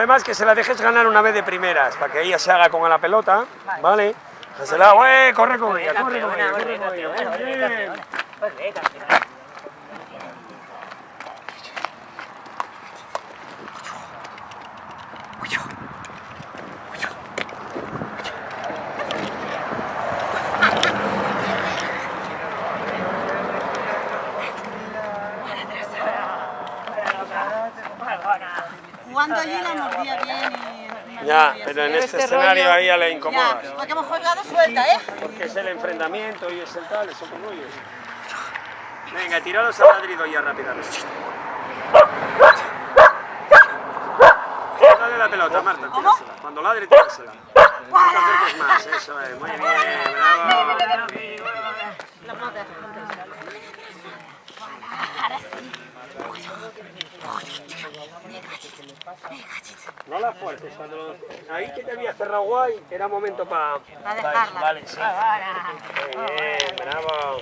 problema es que se la dejes ganar una vez de primeras, para que ella se haga con la pelota, ¿vale? Déjasela, corre con ella, corre con ella, corre con ella. Jugando allí la mordía bien y... Ya, pero en este escenario a ella le incomoda. Ya, porque hemos jugado suelta, ¿eh? Porque es el enfrentamiento y es el tal, son rollos. Venga, tirados al ladrido ya rápidamente. Dale la pelota, Marta, tírasela. Cuando ladre, tírasela. No te acerques más, eso es, muy bien, bravo. La pelota. Ahora sí. No la fuertes, cuando ahí que te había cerrado guay, era momento para dejarla. Vale, sí. Bien, bravo.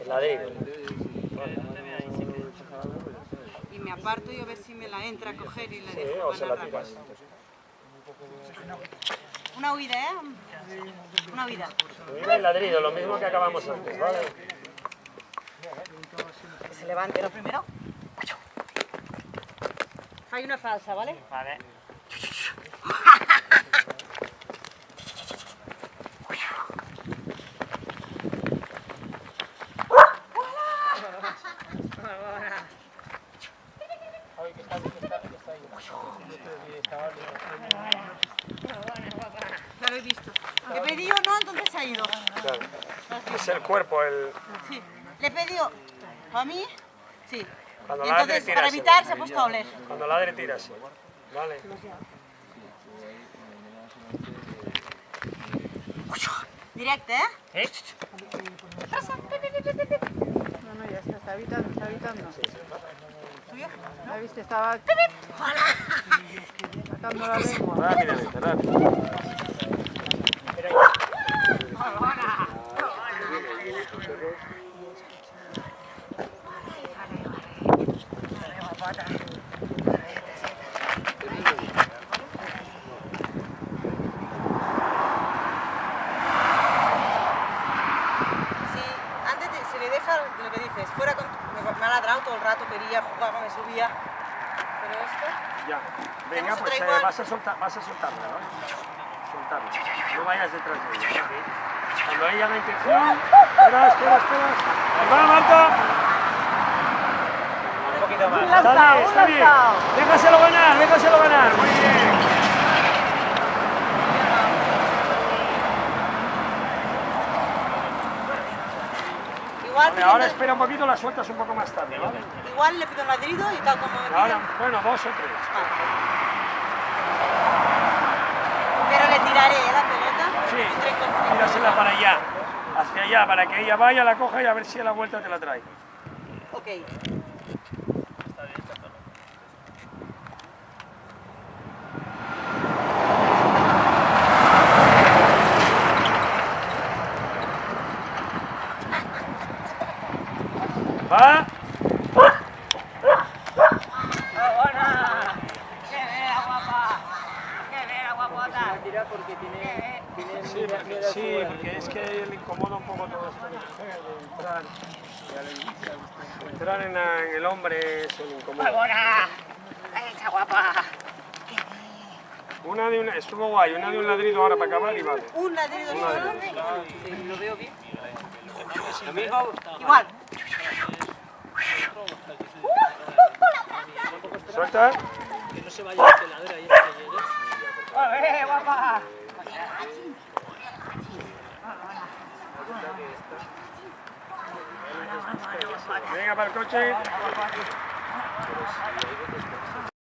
El ladrido. Y me aparto y a ver si me la entra a coger y la Sí, dejo. o se la tiras. Una huida, ¿eh? Una huida. Mira el ladrido, lo mismo que acabamos antes, ¿vale? Que se levante lo primero. Hay una falsa, ¿vale? Vale. Ya lo he visto. Le pedí yo no, entonces ha ido. Claro. Es el cuerpo, el... Sí. Le pedí yo. ¿Para mí? Sí. Cuando Y ladre, entonces, tírasela. para evitar, se ha puesto a oler. Cuando ladre, tiras. Vale. Directe, ¿eh? No, ya está evitando, está evitando. ¿Tuyo? ¿La viste? Estaba sacando la lengua. Rápidamente, rápido. Si le deja lo que dices, fuera con... Me ha ladrado todo el rato, quería, jugaba, me subía. Pero esto... Ya. Venga, Tenemos pues otra igual. vas a soltarla, ¿vale? Soltarla. No vayas detrás de ella. Cuando ella haga intención... Espera. Ahí va, Marta. Un poquito más. Está bien. Déjaselo ganar. Muy bien. Igual, Vale, ahora espera un poquito, la sueltas un poco más tarde, ¿vale? igual le pido un ladrido y tal como me Ahora, piden. bueno, 2 o 3. Pero le tiraré la pelota. Sí, Entre con- tírasela para allá, hacia allá, para que ella vaya, la coja y a ver si a la vuelta te la trae. Ok. Va. Sí, porque es que le incomoda un poco todo esto de entrar en el hombre, eso le incomoda. ¡Está guapa! Estuvo guay, una de un ladrido ahora para acabar y vale. Un ladrido solo. Sí, lo veo bien. Igual. Suelta. Que no se vaya a la heladera ahí. ¡Ole, guapa! Venga para el coche.